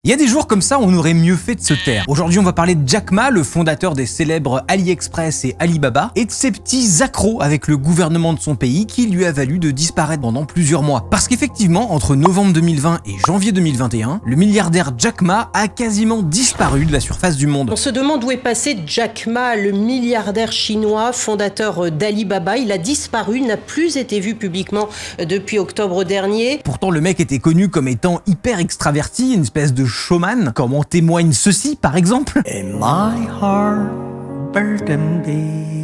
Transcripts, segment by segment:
Il y a des jours comme ça, on aurait mieux fait de se taire. Aujourd'hui, on va parler de Jack Ma, le fondateur des célèbres AliExpress et Alibaba, et de ses petits accros avec le gouvernement de son pays qui lui a valu de disparaître pendant plusieurs mois. Parce qu'effectivement, entre novembre 2020 et janvier 2021, le milliardaire Jack Ma a quasiment disparu de la surface du monde. On se demande où est passé Jack Ma, le milliardaire chinois, fondateur d'Alibaba. Il a disparu, n'a plus été vu publiquement depuis octobre dernier. Pourtant, le mec était connu comme étant hyper extraverti, une espèce de showman, comme en témoigne ceci par exemple. In my heart, burgundy.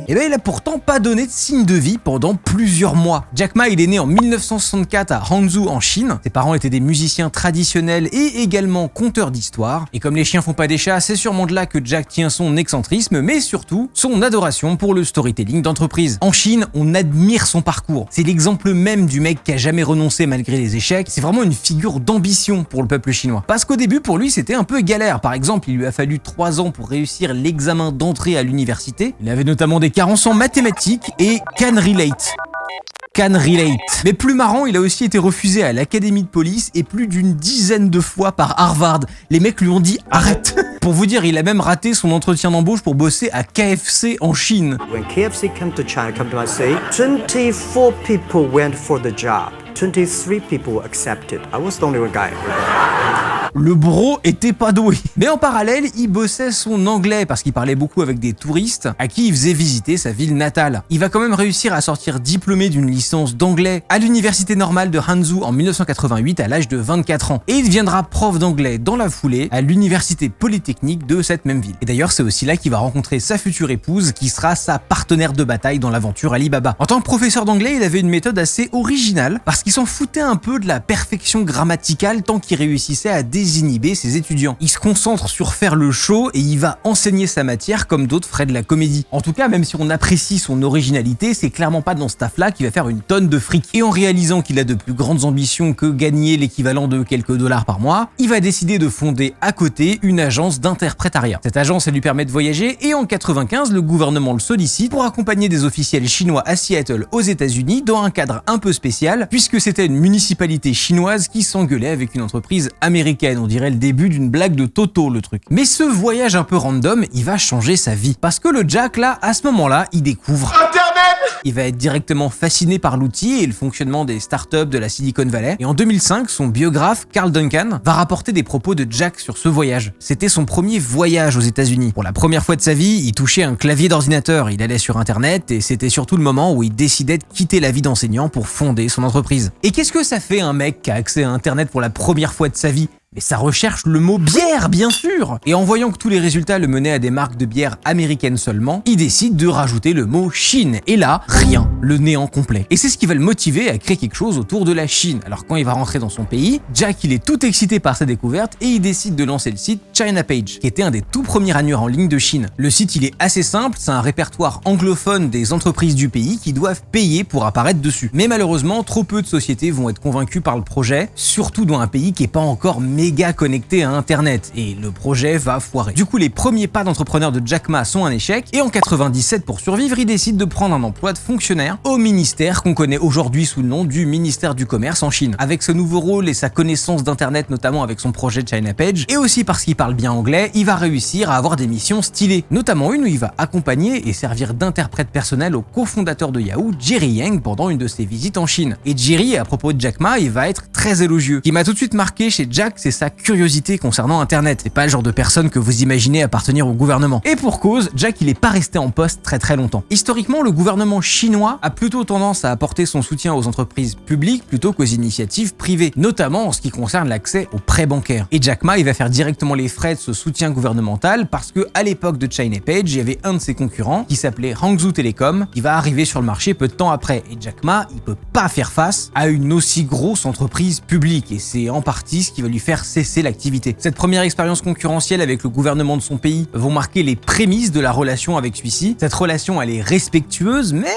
Et ben il a pourtant pas donné de signe de vie pendant plusieurs mois. Jack Ma il est né en 1964 à Hangzhou en Chine. Ses parents étaient des musiciens traditionnels et également conteurs d'histoires. Et comme les chiens font pas des chats, c'est sûrement de là que Jack tient son excentrisme, mais surtout son adoration pour le storytelling d'entreprise. En Chine, on admire son parcours. C'est l'exemple même du mec qui a jamais renoncé malgré les échecs. C'est vraiment une figure d'ambition pour le peuple chinois. Parce qu'au début pour lui c'était un peu galère. Par exemple, il lui a fallu 3 ans pour réussir l'examen d'entrée à l'université. Il avait notamment des carences en mathématiques et can relate. Mais plus marrant, il a aussi été refusé à l'académie de police et plus d'une dizaine de fois par Harvard. Les mecs lui ont dit arrête. Pour vous dire, il a même raté son entretien d'embauche pour bosser à KFC en Chine. When KFC came to China, come to say, 24 people went for the job. 23 people accepted. I was the only one guy. Le bro était pas doué. Mais en parallèle, il bossait son anglais parce qu'il parlait beaucoup avec des touristes à qui il faisait visiter sa ville natale. Il va quand même réussir à sortir diplômé d'une licence d'anglais à l'université normale de Hangzhou en 1988 à l'âge de 24 ans. Et il deviendra prof d'anglais dans la foulée à l'université polytechnique de cette même ville. Et d'ailleurs, c'est aussi là qu'il va rencontrer sa future épouse qui sera sa partenaire de bataille dans l'aventure Alibaba. En tant que professeur d'anglais, il avait une méthode assez originale parce qu'il s'en foutait un peu de la perfection grammaticale tant qu'il réussissait à désinhiber ses étudiants. Il se concentre sur faire le show et il va enseigner sa matière comme d'autres feraient de la comédie. En tout cas, même si on apprécie son originalité, c'est clairement pas dans ce taf-là qu'il va faire une tonne de fric. Et en réalisant qu'il a de plus grandes ambitions que gagner l'équivalent de quelques dollars par mois, il va décider de fonder à côté une agence d'interprétariat. Cette agence, elle lui permet de voyager et en 95, le gouvernement le sollicite pour accompagner des officiels chinois à Seattle aux États-Unis dans un cadre un peu spécial puisque c'était une municipalité chinoise qui s'engueulait avec une entreprise américaine. On dirait le début d'une blague de Toto, le truc. Mais ce voyage un peu random, il va changer sa vie. Parce que le Jack, là, à ce moment-là, il découvre Internet. Il va être directement fasciné par l'outil et le fonctionnement des startups de la Silicon Valley. Et en 2005, son biographe, Carl Duncan, va rapporter des propos de Jack sur ce voyage. C'était son premier voyage aux États-Unis. Pour la première fois de sa vie, il touchait un clavier d'ordinateur, il allait sur Internet et c'était surtout le moment où il décidait de quitter la vie d'enseignant pour fonder son entreprise. Et qu'est-ce que ça fait un mec qui a accès à Internet pour la première fois de sa vie ? Mais ça recherche le mot bière, bien sûr. Et en voyant que tous les résultats le menaient à des marques de bière américaines seulement, il décide de rajouter le mot Chine. Et là, rien, le néant complet. Et c'est ce qui va le motiver à créer quelque chose autour de la Chine. Alors quand il va rentrer dans son pays, Jack il est tout excité par sa découverte et il décide de lancer le site China Page, qui était un des tout premiers annuaires en ligne de Chine. Le site il est assez simple, c'est un répertoire anglophone des entreprises du pays qui doivent payer pour apparaître dessus. Mais malheureusement, trop peu de sociétés vont être convaincues par le projet, surtout dans un pays qui est pas encore méga connecté à Internet, et le projet va foirer. Du coup, les premiers pas d'entrepreneur de Jack Ma sont un échec, et en 97, pour survivre, il décide de prendre un emploi de fonctionnaire au ministère qu'on connaît aujourd'hui sous le nom du ministère du Commerce en Chine. Avec ce nouveau rôle et sa connaissance d'Internet, notamment avec son projet China Page, et aussi parce qu'il parle bien anglais, il va réussir à avoir des missions stylées, notamment une où il va accompagner et servir d'interprète personnel au cofondateur de Yahoo, Jerry Yang, pendant une de ses visites en Chine. Et Jerry, à propos de Jack Ma, il va être très élogieux. Ce qui m'a tout de suite marqué chez Jack, c'est sa curiosité concernant Internet. C'est pas le genre de personne que vous imaginez appartenir au gouvernement. Et pour cause, Jack il est pas resté en poste très longtemps. Historiquement, le gouvernement chinois a plutôt tendance à apporter son soutien aux entreprises publiques plutôt qu'aux initiatives privées, notamment en ce qui concerne l'accès aux prêts bancaires. Et Jack Ma il va faire directement les frais de ce soutien gouvernemental parce que à l'époque de China Page, il y avait un de ses concurrents qui s'appelait Hangzhou Telecom qui va arriver sur le marché peu de temps après. Et Jack Ma, il peut pas faire face à une aussi grosse entreprise publique et c'est en partie ce qui va lui faire cesser l'activité. Cette première expérience concurrentielle avec le gouvernement de son pays vont marquer les prémices de la relation avec celui-ci. Cette relation, elle est respectueuse, mais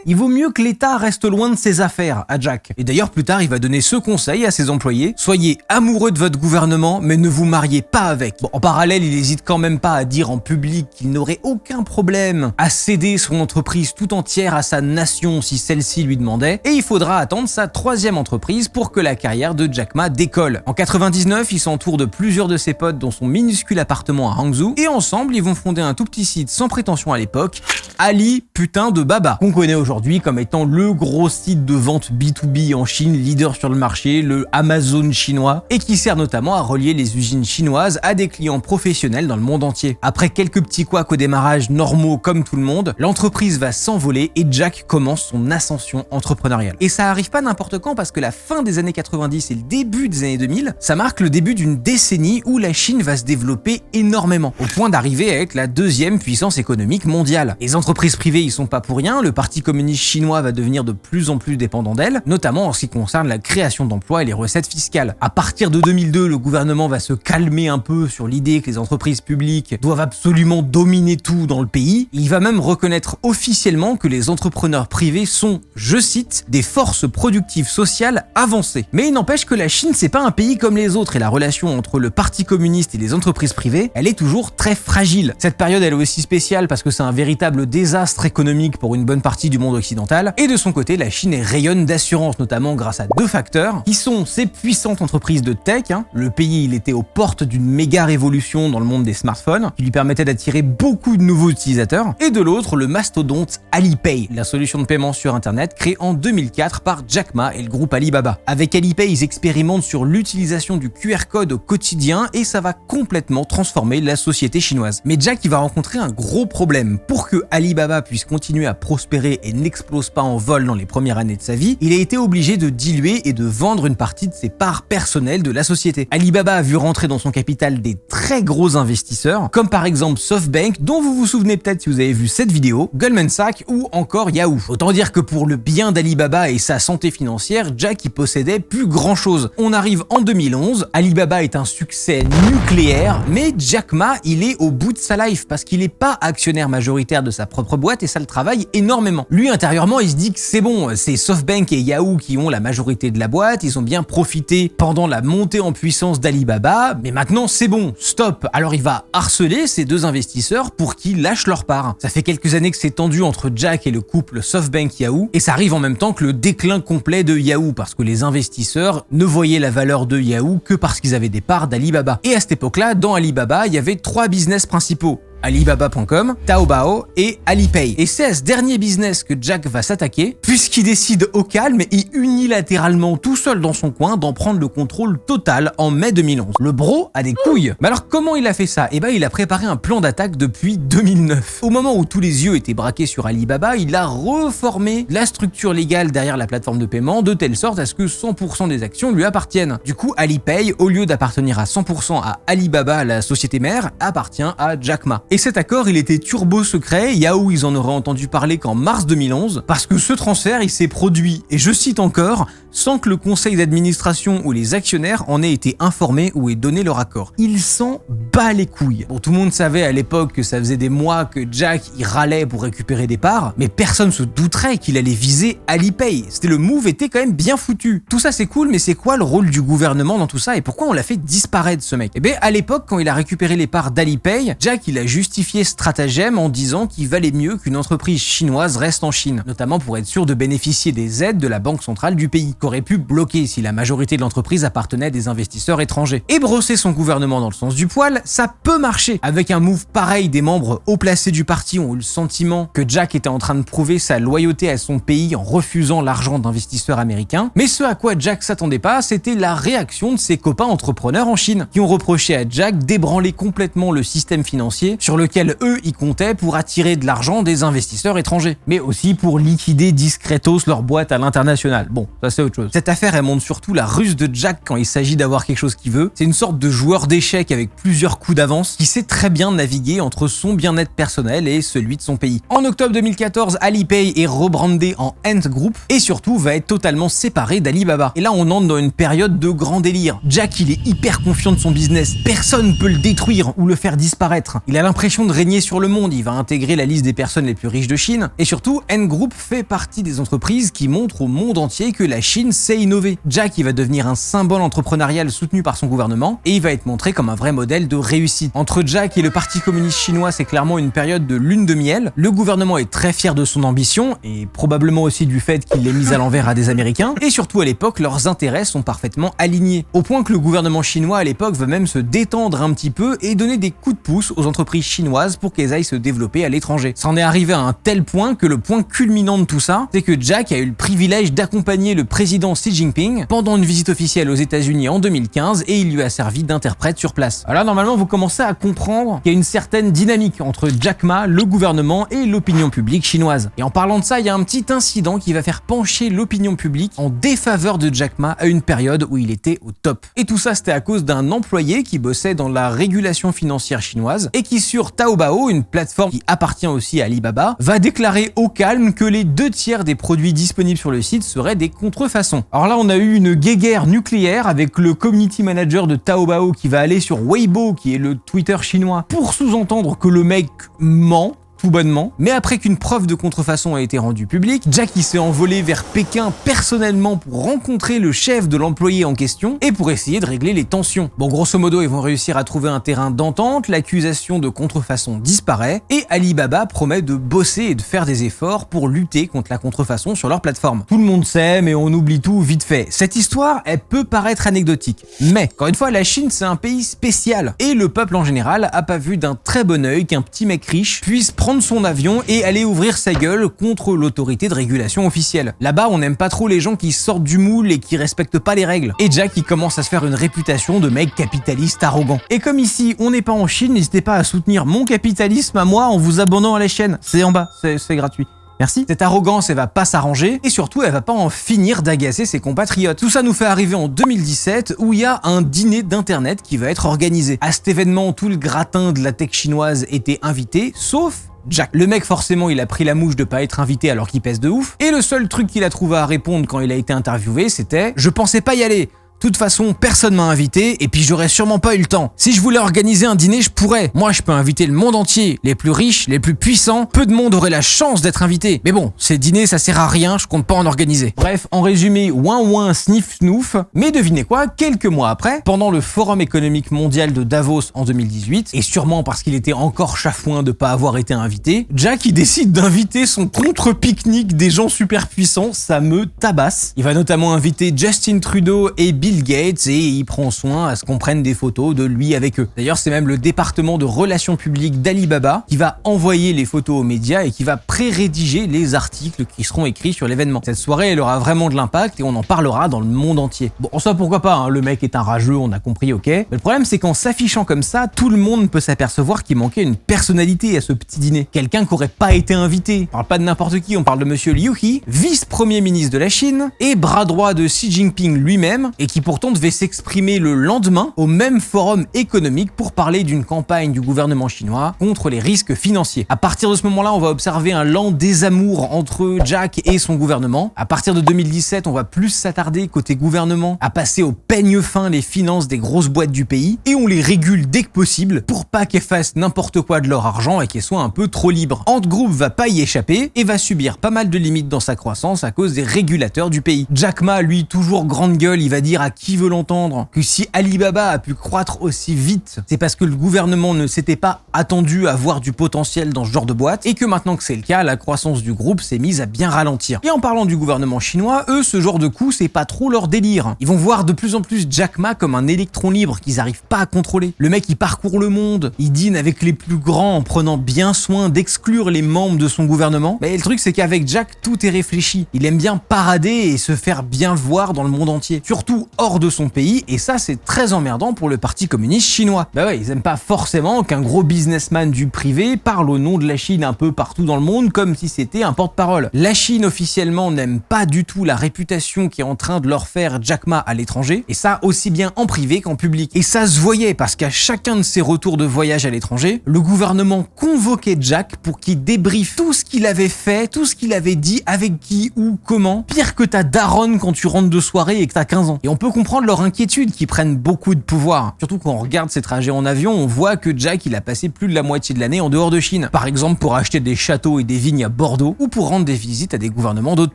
Il vaut mieux que l'État reste loin de ses affaires à Jack. Et d'ailleurs, plus tard, il va donner ce conseil à ses employés: soyez amoureux de votre gouvernement, mais ne vous mariez pas avec. Bon, en parallèle, il hésite quand même pas à dire en public qu'il n'aurait aucun problème à céder son entreprise tout entière à sa nation si celle-ci lui demandait, et il faudra attendre sa 3e entreprise pour que la carrière de Jack Ma décolle. En 99, il s'entoure de plusieurs de ses potes dans son minuscule appartement à Hangzhou, et ensemble, ils vont fonder un tout petit site sans prétention à l'époque, Ali putain de Baba, qu'on connaît aujourd'hui comme étant le gros site de vente B2B en Chine, leader sur le marché, le Amazon chinois, et qui sert notamment à relier les usines chinoises à des clients professionnels dans le monde entier. Après quelques petits couacs au démarrage normaux comme tout le monde, l'entreprise va s'envoler et Jack commence son ascension entrepreneuriale. Et ça arrive pas n'importe quand, parce que la fin des années 90 et le début des années 2000, ça marque le début d'une décennie où la Chine va se développer énormément, au point d'arriver à être la 2e puissance économique mondiale. Les entreprises privées y sont pas pour rien, le Parti communiste chinois va devenir de plus en plus dépendant d'elles, notamment en ce qui concerne la création d'emplois et les recettes fiscales. À partir de 2002, le gouvernement va se calmer un peu sur l'idée que les entreprises publiques doivent absolument dominer tout dans le pays. Il va même reconnaître officiellement que les entrepreneurs privés sont, je cite, des forces productives sociales avancées. Mais il n'empêche que la Chine, c'est pas un pays comme les autres, et la relation entre le Parti communiste et les entreprises privées, elle est toujours très fragile. Cette période, elle est aussi spéciale parce que c'est un véritable désastre économique pour une bonne partie du monde occidental, et de son côté, la Chine rayonne d'assurance, notamment grâce à 2 facteurs, qui sont ses puissantes entreprises de tech. Le pays, il était aux portes d'une méga révolution dans le monde des smartphones, qui lui permettait d'attirer beaucoup de nouveaux utilisateurs, et de l'autre, le mastodonte Alipay, la solution de paiement sur internet créée en 2004 par Jack Ma et le groupe Alibaba. Avec Alipay, ils expérimentent sur l'utilisation du QR code au quotidien, et ça va complètement transformer la société chinoise. Mais Jack, il va rencontrer un gros problème. Pour que Alibaba puisse continuer à prospérer et n'explose pas en vol dans les premières années de sa vie, il a été obligé de diluer et de vendre une partie de ses parts personnelles de la société. Alibaba a vu rentrer dans son capital des très gros investisseurs, comme par exemple SoftBank, dont vous vous souvenez peut-être si vous avez vu cette vidéo, Goldman Sachs ou encore Yahoo. Autant dire que pour le bien d'Alibaba et sa santé financière, Jack y possédait plus grand chose. On arrive en 2011, Alibaba est un succès nucléaire, mais Jack Ma, il est au bout de sa life parce qu'il n'est pas actionnaire majoritaire de sa propre boîte, et ça le travaille énormément. Lui, intérieurement, il se dit que c'est bon, c'est SoftBank et Yahoo qui ont la majorité de la boîte, ils ont bien profité pendant la montée en puissance d'Alibaba, mais maintenant c'est bon, stop. Alors il va harceler ces 2 investisseurs pour qu'ils lâchent leur part. Ça fait quelques années que c'est tendu entre Jack et le couple SoftBank-Yahoo, et ça arrive en même temps que le déclin complet de Yahoo, parce que les investisseurs ne voyaient la valeur de Yahoo que parce qu'ils avaient des parts d'Alibaba. Et à cette époque-là, dans Alibaba, il y avait 3 business principaux: Alibaba.com, Taobao et Alipay. Et c'est à ce dernier business que Jack va s'attaquer, puisqu'il décide au calme et unilatéralement tout seul dans son coin d'en prendre le contrôle total en mai 2011. Le bro a des couilles. Mais alors comment il a fait ça? Eh ben il a préparé un plan d'attaque depuis 2009. Au moment où tous les yeux étaient braqués sur Alibaba, il a reformé la structure légale derrière la plateforme de paiement de telle sorte à ce que 100% des actions lui appartiennent. Du coup, Alipay, au lieu d'appartenir à 100% à Alibaba, la société mère, appartient à Jack Ma. Et cet accord, il était turbo secret. Yahoo, ils en auraient entendu parler qu'en mars 2011, parce que ce transfert, il s'est produit, et je cite encore, sans que le conseil d'administration ou les actionnaires en aient été informés ou aient donné leur accord. Il s'en bat les couilles. Bon, tout le monde savait à l'époque que ça faisait des mois que Jack y râlait pour récupérer des parts, mais personne se douterait qu'il allait viser Alipay. Le move était quand même bien foutu. Tout ça c'est cool, mais c'est quoi le rôle du gouvernement dans tout ça, et pourquoi on l'a fait disparaître ce mec? Eh bien, à l'époque, quand il a récupéré les parts d'Alipay, Jack, il a justifié ce stratagème en disant qu'il valait mieux qu'une entreprise chinoise reste en Chine, notamment pour être sûr de bénéficier des aides de la banque centrale du pays, qu'aurait pu bloquer si la majorité de l'entreprise appartenait à des investisseurs étrangers. Et brosser son gouvernement dans le sens du poil, ça peut marcher. Avec un move pareil, des membres haut placés du parti ont eu le sentiment que Jack était en train de prouver sa loyauté à son pays en refusant l'argent d'investisseurs américains. Mais ce à quoi Jack s'attendait pas, c'était la réaction de ses copains entrepreneurs en Chine, qui ont reproché à Jack d'ébranler complètement le système financier sur lequel eux y comptaient pour attirer de l'argent des investisseurs étrangers, mais aussi pour liquider discretos leur boîte à l'international. Bon, ça c'est autre chose. Cette affaire, elle montre surtout la ruse de Jack quand il s'agit d'avoir quelque chose qu'il veut. C'est une sorte de joueur d'échecs avec plusieurs coups d'avance qui sait très bien naviguer entre son bien-être personnel et celui de son pays. En octobre 2014, Alipay est rebrandé en Ant Group et surtout va être totalement séparé d'Alibaba. Et là, on entre dans une période de grand délire. Jack, il est hyper confiant de son business. Personne peut le détruire ou le faire disparaître. Il a l'impression l'impression de régner sur le monde, il va intégrer la liste des personnes les plus riches de Chine, et surtout, Ant Group fait partie des entreprises qui montrent au monde entier que la Chine sait innover. Jack, il va devenir un symbole entrepreneurial soutenu par son gouvernement, et il va être montré comme un vrai modèle de réussite. Entre Jack et le Parti communiste chinois, c'est clairement une période de lune de miel. Le gouvernement est très fier de son ambition, et probablement aussi du fait qu'il l'ait mise à l'envers à des Américains, et surtout à l'époque, leurs intérêts sont parfaitement alignés. Au point que le gouvernement chinois à l'époque va même se détendre un petit peu et donner des coups de pouce aux entreprises chinoises pour qu'elles aillent se développer à l'étranger. Ça en est arrivé à un tel point que le point culminant de tout ça, c'est que Jack a eu le privilège d'accompagner le président Xi Jinping pendant une visite officielle aux États-Unis en 2015 et il lui a servi d'interprète sur place. Alors normalement, vous commencez à comprendre qu'il y a une certaine dynamique entre Jack Ma, le gouvernement et l'opinion publique chinoise. Et en parlant de ça, il y a un petit incident qui va faire pencher l'opinion publique en défaveur de Jack Ma à une période où il était au top. Et tout ça, c'était à cause d'un employé qui bossait dans la régulation financière chinoise et qui sur Taobao, une plateforme qui appartient aussi à Alibaba, va déclarer au calme que les 2/3 des produits disponibles sur le site seraient des contrefaçons. Alors là, on a eu une guéguerre nucléaire avec le community manager de Taobao qui va aller sur Weibo, qui est le Twitter chinois, pour sous-entendre que le mec ment, tout bonnement, mais après qu'une preuve de contrefaçon a été rendue publique, Jack il s'est envolé vers Pékin personnellement pour rencontrer le chef de l'employé en question et pour essayer de régler les tensions. Bon, grosso modo, ils vont réussir à trouver un terrain d'entente, l'accusation de contrefaçon disparaît et Alibaba promet de bosser et de faire des efforts pour lutter contre la contrefaçon sur leur plateforme. Tout le monde sait, mais on oublie tout vite fait. Cette histoire, elle peut paraître anecdotique, mais encore une fois, la Chine c'est un pays spécial et le peuple en général a pas vu d'un très bon œil qu'un petit mec riche puisse prendre son avion et aller ouvrir sa gueule contre l'autorité de régulation officielle. Là-bas, on n'aime pas trop les gens qui sortent du moule et qui respectent pas les règles. Et Jack, il commence à se faire une réputation de mec capitaliste arrogant. Et comme ici, on n'est pas en Chine, n'hésitez pas à soutenir mon capitalisme à moi en vous abonnant à la chaîne. C'est en bas, c'est gratuit. Merci. Cette arrogance, elle va pas s'arranger et surtout, elle va pas en finir d'agacer ses compatriotes. Tout ça nous fait arriver en 2017 où il y a un dîner d'internet qui va être organisé. À cet événement, tout le gratin de la tech chinoise était invité, sauf Jack. Le mec, forcément, il a pris la mouche de pas être invité alors qu'il pèse de ouf. Et le seul truc qu'il a trouvé à répondre quand il a été interviewé, c'était « Je pensais pas y aller ». De toute façon, personne m'a invité et puis j'aurais sûrement pas eu le temps. Si je voulais organiser un dîner, je pourrais. Moi, je peux inviter le monde entier, les plus riches, les plus puissants. Peu de monde aurait la chance d'être invité. Mais bon, ces dîners, ça sert à rien, je compte pas en organiser. Bref, en résumé, ouin sniff snouf. Mais devinez quoi, quelques mois après, pendant le Forum économique mondial de Davos en 2018, et sûrement parce qu'il était encore chafouin de pas avoir été invité, Jack, il décide d'inviter son contre-pique-nique des gens super puissants, ça me tabasse. Il va notamment inviter Justin Trudeau et Bill Gates et il prend soin à ce qu'on prenne des photos de lui avec eux. D'ailleurs, c'est même le département de relations publiques d'Alibaba qui va envoyer les photos aux médias et qui va pré-rédiger les articles qui seront écrits sur l'événement. Cette soirée, elle aura vraiment de l'impact et on en parlera dans le monde entier. Bon, ça pourquoi pas, hein, le mec est un rageux, on a compris, ok. Mais le problème, c'est qu'en s'affichant comme ça, tout le monde peut s'apercevoir qu'il manquait une personnalité à ce petit dîner. Quelqu'un qui aurait pas été invité. On parle pas de n'importe qui, on parle de monsieur Liu He, vice-premier ministre de la Chine et bras droit de Xi Jinping lui-même et qui pourtant devait s'exprimer le lendemain au même forum économique pour parler d'une campagne du gouvernement chinois contre les risques financiers. À partir de ce moment-là, on va observer un lent désamour entre Jack et son gouvernement. À partir de 2017, on va plus s'attarder côté gouvernement à passer au peigne fin les finances des grosses boîtes du pays et on les régule dès que possible pour pas qu'elles fassent n'importe quoi de leur argent et qu'elles soient un peu trop libres. Ant Group va pas y échapper et va subir pas mal de limites dans sa croissance à cause des régulateurs du pays. Jack Ma, lui, toujours grande gueule, il va dire à qui veut l'entendre que si Alibaba a pu croître aussi vite, c'est parce que le gouvernement ne s'était pas attendu à voir du potentiel dans ce genre de boîte et que maintenant que c'est le cas, la croissance du groupe s'est mise à bien ralentir. Et en parlant du gouvernement chinois, eux, ce genre de coup, c'est pas trop leur délire. Ils vont voir de plus en plus Jack Ma comme un électron libre qu'ils arrivent pas à contrôler. Le mec, il parcourt le monde, il dîne avec les plus grands en prenant bien soin d'exclure les membres de son gouvernement. Mais le truc, c'est qu'avec Jack, tout est réfléchi. Il aime bien parader et se faire bien voir dans le monde entier, surtout hors de son pays, et ça, c'est très emmerdant pour le Parti communiste chinois. Bah ouais, ils aiment pas forcément qu'un gros businessman du privé parle au nom de la Chine un peu partout dans le monde comme si c'était un porte-parole. La Chine officiellement n'aime pas du tout la réputation qui est en train de leur faire Jack Ma à l'étranger, et ça aussi bien en privé qu'en public. Et ça se voyait parce qu'à chacun de ses retours de voyage à l'étranger, le gouvernement convoquait Jack pour qu'il débriefe tout ce qu'il avait fait, tout ce qu'il avait dit, avec qui, où, comment. Pire que ta daronne quand tu rentres de soirée et que t'as 15 ans. Et on peut comprendre leur inquiétude qui prennent beaucoup de pouvoir. Surtout quand on regarde ses trajets en avion, on voit que Jack il a passé plus de la moitié de l'année en dehors de Chine. Par exemple pour acheter des châteaux et des vignes à Bordeaux ou pour rendre des visites à des gouvernements d'autres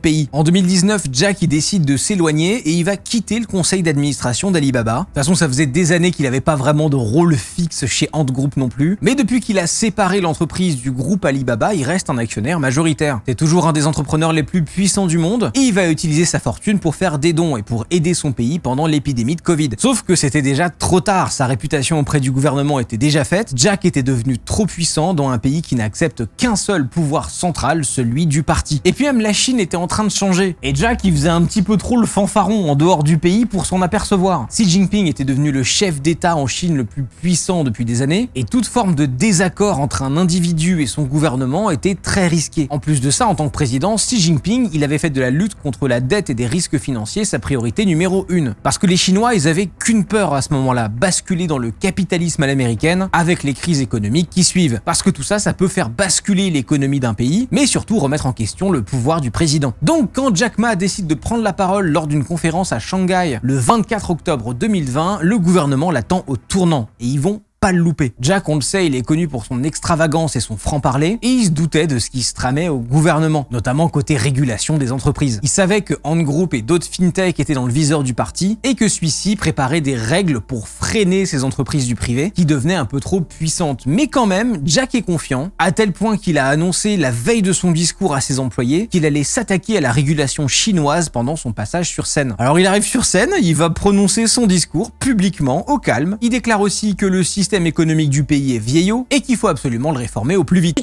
pays. En 2019, Jack il décide de s'éloigner et il va quitter le conseil d'administration d'Alibaba. De toute façon, ça faisait des années qu'il n'avait pas vraiment de rôle fixe chez Ant Group non plus. Mais depuis qu'il a séparé l'entreprise du groupe Alibaba, il reste un actionnaire majoritaire. C'est toujours un des entrepreneurs les plus puissants du monde et il va utiliser sa fortune pour faire des dons et pour aider son pays pendant l'épidémie de Covid. Sauf que c'était déjà trop tard, sa réputation auprès du gouvernement était déjà faite, Jack était devenu trop puissant dans un pays qui n'accepte qu'un seul pouvoir central, celui du parti. Et puis même la Chine était en train de changer et Jack il faisait un petit peu trop le fanfaron en dehors du pays pour s'en apercevoir. Xi Jinping était devenu le chef d'État en Chine le plus puissant depuis des années et toute forme de désaccord entre un individu et son gouvernement était très risquée. En plus de ça, en tant que président, Xi Jinping, il avait fait de la lutte contre la dette et des risques financiers sa priorité numéro 1. Parce que les Chinois, ils avaient qu'une peur à ce moment-là, basculer dans le capitalisme à l'américaine avec les crises économiques qui suivent. Parce que tout ça, ça peut faire basculer l'économie d'un pays, mais surtout remettre en question le pouvoir du président. Donc quand Jack Ma décide de prendre la parole lors d'une conférence à Shanghai le 24 octobre 2020, le gouvernement l'attend au tournant et ils vont pas le louper. Jack, on le sait, il est connu pour son extravagance et son franc-parler, et il se doutait de ce qui se tramait au gouvernement, notamment côté régulation des entreprises. Il savait que Ant Group et d'autres fintech étaient dans le viseur du parti, et que celui-ci préparait des règles pour freiner ces entreprises du privé, qui devenaient un peu trop puissantes. Mais quand même, Jack est confiant, à tel point qu'il a annoncé la veille de son discours à ses employés qu'il allait s'attaquer à la régulation chinoise pendant son passage sur scène. Alors il arrive sur scène, il va prononcer son discours publiquement, au calme. Il déclare aussi que le système économique du pays est vieillot et qu'il faut absolument le réformer au plus vite.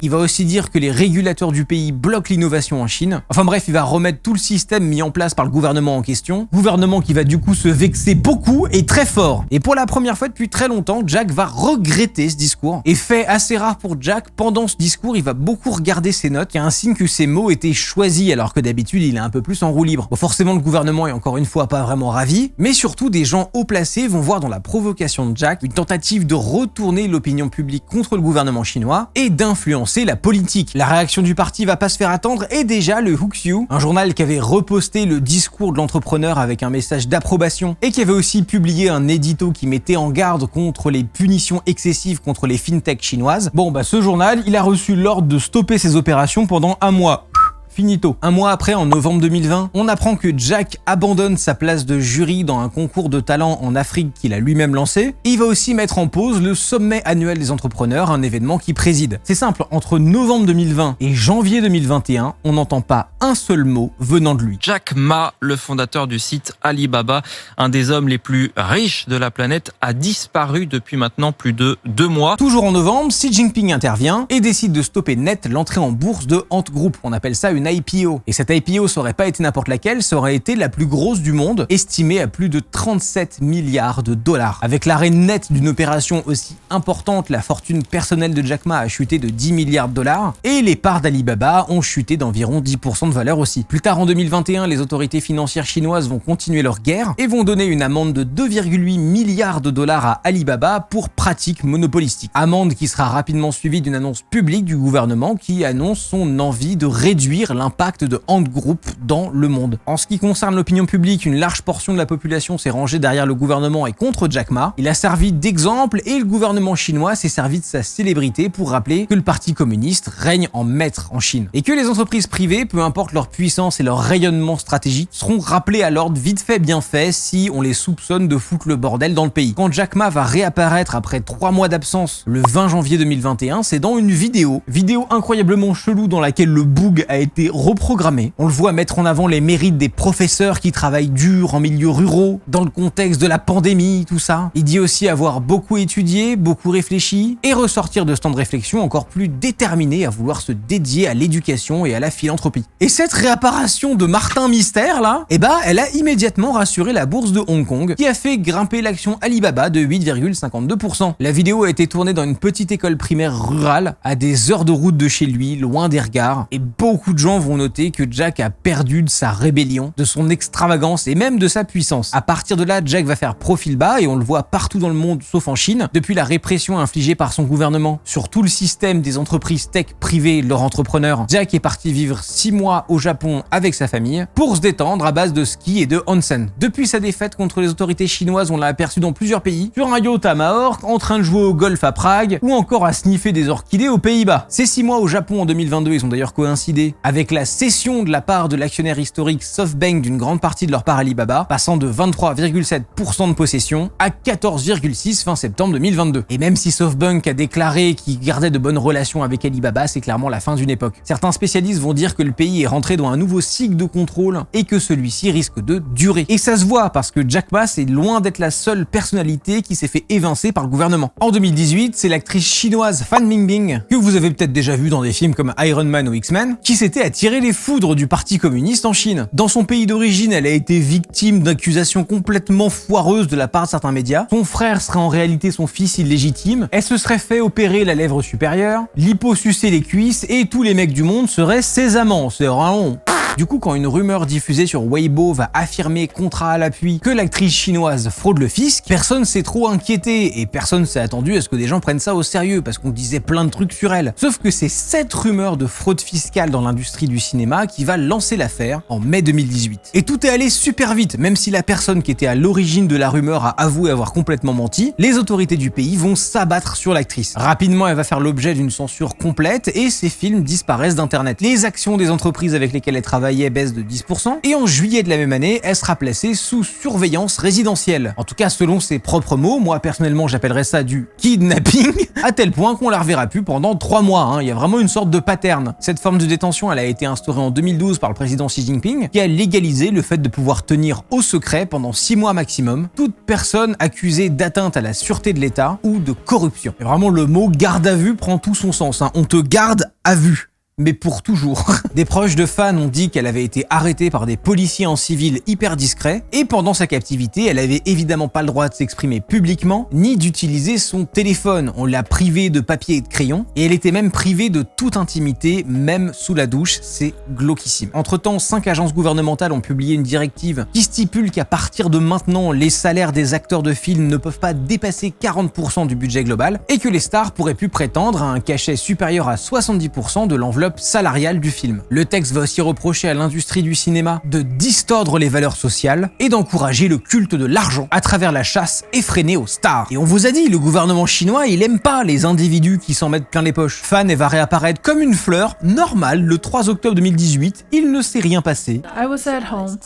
Il va aussi dire que les régulateurs du pays bloquent l'innovation en Chine. Enfin bref, il va remettre tout le système mis en place par le gouvernement en question. Gouvernement qui va du coup se vexer beaucoup et très fort. Et pour la première fois depuis très longtemps, Jack va regretter ce discours. Et fait assez rare pour Jack, pendant ce discours, il va beaucoup regarder ses notes. Il y a un signe que ses mots étaient choisis alors que d'habitude, il est un peu plus en roue libre. Bon, forcément, le gouvernement est encore une fois pas vraiment ravi, mais surtout des gens haut placés vont voir dans la provocation de Jack une tentative de retourner l'opinion publique contre le gouvernement chinois et d'influencer la politique. La réaction du parti va pas se faire attendre et déjà le Huxiu, un journal qui avait reposté le discours de l'entrepreneur avec un message d'approbation et qui avait aussi publié un édito qui mettait en garde contre les punitions excessives contre les fintech chinoises. Bon bah ce journal, il a reçu l'ordre de stopper ses opérations pendant un mois. Finito. Un mois après, en novembre 2020, on apprend que Jack abandonne sa place de jury dans un concours de talent en Afrique qu'il a lui-même lancé. Et il va aussi mettre en pause le sommet annuel des entrepreneurs, un événement qu'il préside. C'est simple, entre novembre 2020 et janvier 2021, on n'entend pas un seul mot venant de lui. Jack Ma, le fondateur du site Alibaba, un des hommes les plus riches de la planète, a disparu depuis maintenant plus de 2 mois. Toujours en novembre, Xi Jinping intervient et décide de stopper net l'entrée en bourse de Ant Group. On appelle ça une IPO. Et cette IPO, ça aurait pas été n'importe laquelle, ça aurait été la plus grosse du monde, estimée à plus de 37 milliards de dollars. Avec l'arrêt net d'une opération aussi importante, la fortune personnelle de Jack Ma a chuté de 10 milliards de dollars et les parts d'Alibaba ont chuté d'environ 10% de valeur aussi. Plus tard en 2021, les autorités financières chinoises vont continuer leur guerre et vont donner une amende de 2,8 milliards de dollars à Alibaba pour pratiques monopolistiques. Amende qui sera rapidement suivie d'une annonce publique du gouvernement qui annonce son envie de réduire l'impact de Ant Group dans le monde. En ce qui concerne l'opinion publique, une large portion de la population s'est rangée derrière le gouvernement et contre Jack Ma. Il a servi d'exemple et le gouvernement chinois s'est servi de sa célébrité pour rappeler que le parti communiste règne en maître en Chine. Et que les entreprises privées, peu importe leur puissance et leur rayonnement stratégique, seront rappelées à l'ordre vite fait bien fait si on les soupçonne de foutre le bordel dans le pays. Quand Jack Ma va réapparaître après 3 mois d'absence le 20 janvier 2021, c'est dans une vidéo incroyablement chelou dans laquelle le boug a été reprogrammé. On le voit mettre en avant les mérites des professeurs qui travaillent dur en milieu ruraux, dans le contexte de la pandémie, tout ça. Il dit aussi avoir beaucoup étudié, beaucoup réfléchi, et ressortir de ce temps de réflexion encore plus déterminé à vouloir se dédier à l'éducation et à la philanthropie. Et cette réapparition de Martin Mystère, là, elle a immédiatement rassuré la bourse de Hong Kong, qui a fait grimper l'action Alibaba de 8,52%. La vidéo a été tournée dans une petite école primaire rurale, à des heures de route de chez lui, loin des regards, et beaucoup de gens gens vont noter que Jack a perdu de sa rébellion, de son extravagance et même de sa puissance. À partir de là, Jack va faire profil bas et on le voit partout dans le monde sauf en Chine, depuis la répression infligée par son gouvernement sur tout le système des entreprises tech privées, leurs entrepreneurs. Jack est parti vivre 6 mois au Japon avec sa famille pour se détendre à base de ski et de onsen. Depuis sa défaite contre les autorités chinoises, on l'a aperçu dans plusieurs pays, sur un yacht à Majorque, en train de jouer au golf à Prague ou encore à sniffer des orchidées aux Pays-Bas. Ces 6 mois au Japon en 2022, ils ont d'ailleurs coïncidé avec la cession de la part de l'actionnaire historique SoftBank d'une grande partie de leur part Alibaba, passant de 23,7% de possession à 14,6% fin septembre 2022. Et même si SoftBank a déclaré qu'il gardait de bonnes relations avec Alibaba, c'est clairement la fin d'une époque. Certains spécialistes vont dire que le pays est rentré dans un nouveau cycle de contrôle et que celui-ci risque de durer. Et ça se voit parce que Jack Ma est loin d'être la seule personnalité qui s'est fait évincer par le gouvernement. En 2018, c'est l'actrice chinoise Fan Bingbing, que vous avez peut-être déjà vu dans des films comme Iron Man ou X-Men, qui s'était attiré les foudres du parti communiste en Chine. Dans son pays d'origine, elle a été victime d'accusations complètement foireuses de la part de certains médias. Son frère serait en réalité son fils illégitime, elle se serait fait opérer la lèvre supérieure, liposucer les cuisses et tous les mecs du monde seraient ses amants. C'est vraiment... Du coup, quand une rumeur diffusée sur Weibo va affirmer, contrat à l'appui, que l'actrice chinoise fraude le fisc, personne s'est trop inquiété et personne s'est attendu à ce que des gens prennent ça au sérieux parce qu'on disait plein de trucs sur elle. Sauf que c'est cette rumeur de fraude fiscale dans l'industrie du cinéma qui va lancer l'affaire en mai 2018. Et tout est allé super vite, même si la personne qui était à l'origine de la rumeur a avoué avoir complètement menti, les autorités du pays vont s'abattre sur l'actrice. Rapidement, elle va faire l'objet d'une censure complète et ses films disparaissent d'internet. Les actions des entreprises avec lesquelles elle travaille baisse de 10% et en juillet de la même année, elle sera placée sous surveillance résidentielle. En tout cas, selon ses propres mots, moi personnellement j'appellerais ça du kidnapping, à tel point qu'on la reverra plus pendant 3 mois. Il y a vraiment une sorte de pattern. Cette forme de détention, elle a été instaurée en 2012 par le président Xi Jinping, qui a légalisé le fait de pouvoir tenir au secret pendant 6 mois maximum toute personne accusée d'atteinte à la sûreté de l'État ou de corruption. Et vraiment, le mot garde à vue prend tout son sens. On te garde à vue. Mais pour toujours. Des proches de Fan ont dit qu'elle avait été arrêtée par des policiers en civil hyper discrets, et pendant sa captivité, elle avait évidemment pas le droit de s'exprimer publiquement, ni d'utiliser son téléphone. On l'a privée de papier et de crayon, et elle était même privée de toute intimité, même sous la douche. C'est glauquissime. Entre-temps, 5 agences gouvernementales ont publié une directive qui stipule qu'à partir de maintenant, les salaires des acteurs de films ne peuvent pas dépasser 40% du budget global, et que les stars pourraient plus prétendre à un cachet supérieur à 70% de l'enveloppe salariale du film. Le texte va aussi reprocher à l'industrie du cinéma de distordre les valeurs sociales et d'encourager le culte de l'argent à travers la chasse effrénée aux stars. Et on vous a dit, le gouvernement chinois, il aime pas les individus qui s'en mettent plein les poches. Fan, elle va réapparaître comme une fleur normale le 3 octobre 2018. Il ne s'est rien passé. I was at home.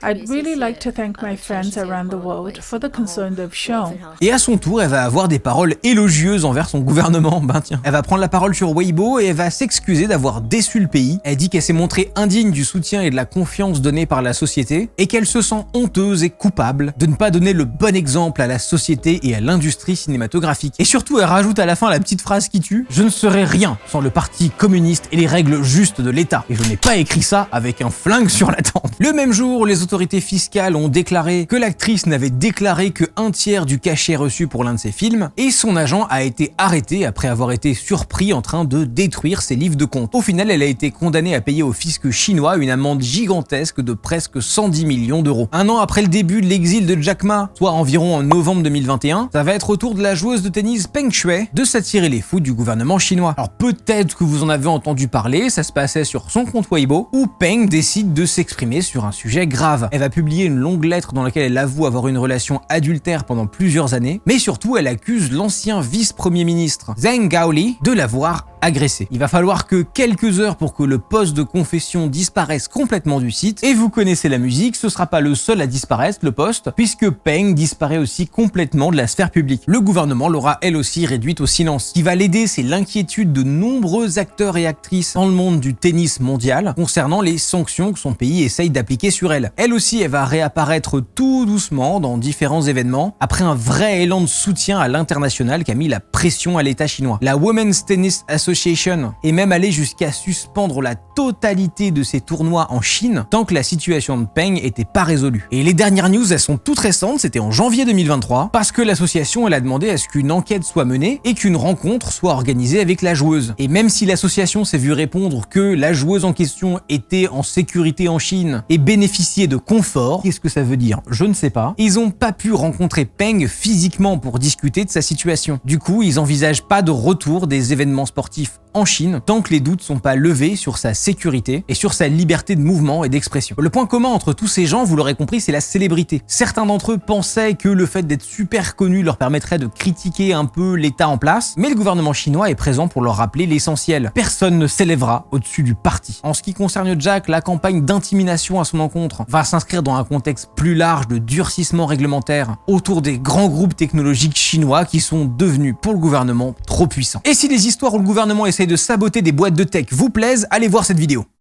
I'd really like to thank my friends around the world for the concern they've shown. Et à son tour, elle va avoir des paroles élogieuses envers son gouvernement. Tiens. Elle va prendre la parole sur Weibo et elle va s'excuser d'avoir déçu le pays. Elle dit qu'elle s'est montrée indigne du soutien et de la confiance donnée par la société et qu'elle se sent honteuse et coupable de ne pas donner le bon exemple à la société et à l'industrie cinématographique. Et surtout, elle rajoute à la fin la petite phrase qui tue: je ne serais rien sans le parti communiste et les règles justes de l'État. Et je n'ai pas écrit ça avec un flingue sur la tempe. Le même jour, les autorités fiscales ont déclaré que l'actrice n'avait déclaré que 1/3 du cachet reçu pour l'un de ses films et son agent a été arrêté après avoir été surpris en train de détruire ses livres de compte. Au final, elle a été condamnée à payer au fisc chinois une amende gigantesque de presque 110 millions d'euros. Un an après le début de l'exil de Jack Ma, soit environ en novembre 2021, ça va être au tour de la joueuse de tennis Peng Shuai de s'attirer les foudres du gouvernement chinois. Alors peut-être que vous en avez entendu parler, ça se passait sur son compte Weibo, où Peng décide de s'exprimer sur un sujet grave. Elle va publier une longue lettre dans laquelle elle avoue avoir une relation adultère pendant plusieurs années, mais surtout elle accuse l'ancien vice-premier ministre Zheng Gaoli de l'avoir agressé. Il va falloir que quelques heures pour que le post de confession disparaisse complètement du site, et vous connaissez la musique, ce sera pas le seul à disparaître, le post, puisque Peng disparaît aussi complètement de la sphère publique. Le gouvernement l'aura elle aussi réduite au silence. Ce qui va l'aider, c'est l'inquiétude de nombreux acteurs et actrices dans le monde du tennis mondial concernant les sanctions que son pays essaye d'appliquer sur elle. Elle aussi, elle va réapparaître tout doucement dans différents événements, après un vrai élan de soutien à l'international qui a mis la pression à l'État chinois. La Women's Tennis Association Association est même allé jusqu'à suspendre la totalité de ses tournois en Chine tant que la situation de Peng était pas résolue. Et les dernières news, elles sont toutes récentes, c'était en janvier 2023, parce que l'association elle a demandé à ce qu'une enquête soit menée et qu'une rencontre soit organisée avec la joueuse. Et même si l'association s'est vue répondre que la joueuse en question était en sécurité en Chine et bénéficiait de confort, qu'est-ce que ça veut dire? Je ne sais pas. Ils ont pas pu rencontrer Peng physiquement pour discuter de sa situation. Du coup, ils envisagent pas de retour des événements sportifs en Chine tant que les doutes sont pas levés sur sa sécurité et sur sa liberté de mouvement et d'expression. Le point commun entre tous ces gens, vous l'aurez compris, c'est la célébrité. Certains d'entre eux pensaient que le fait d'être super connu leur permettrait de critiquer un peu l'état en place, mais le gouvernement chinois est présent pour leur rappeler l'essentiel. Personne ne s'élèvera au-dessus du parti. En ce qui concerne Jack, la campagne d'intimidation à son encontre va s'inscrire dans un contexte plus large de durcissement réglementaire autour des grands groupes technologiques chinois qui sont devenus pour le gouvernement trop puissants. Et si les histoires où le gouvernement essaye de saboter des boîtes de tech vous plaisent, allez voir cette vidéo.